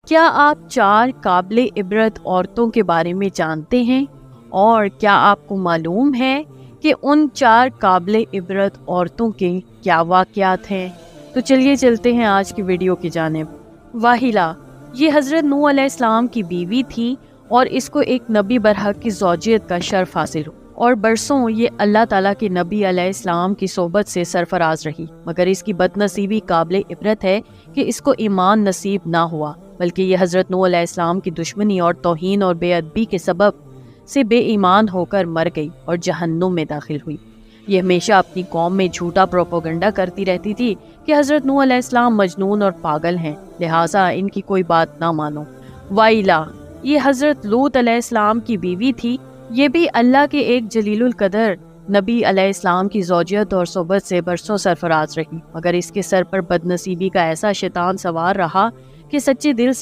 کیا آپ 4 قابل عبرت عورتوں کے بارے میں جانتے ہیں؟ اور کیا آپ کو معلوم ہے کہ ان 4 قابل عبرت عورتوں کے کیا واقعات ہیں؟ تو چلیے چلتے ہیں آج کی ویڈیو کی جانب۔ واحلہ یہ حضرت نوح علیہ السلام کی بیوی تھی اور اس کو ایک نبی برحق کی زوجیت کا شرف حاصل ہو اور برسوں یہ اللہ تعالیٰ کے نبی علیہ السلام کی صحبت سے سرفراز رہی، مگر اس کی بد نصیبی قابل عبرت ہے کہ اس کو ایمان نصیب نہ ہوا، بلکہ یہ حضرت نوح علیہ السلام کی دشمنی اور توہین اور بے ادبی کے سبب سے بے ایمان ہو کر مر گئی اور جہنم میں داخل ہوئی۔ یہ ہمیشہ اپنی قوم میں جھوٹا پروپیگنڈا کرتی رہتی تھی کہ حضرت نوح علیہ السلام مجنون اور پاگل ہیں، لہٰذا ان کی کوئی بات نہ مانو۔ وائلہ یہ حضرت لوط علیہ السلام کی بیوی تھی، یہ بھی اللہ کے ایک جلیل القدر نبی علیہ السلام کی زوجیت اور صحبت سے برسوں سرفراز رہی، مگر اس کے سر پر بد نصیبی کا ایسا شیطان سوار رہا کہ سچے دل سے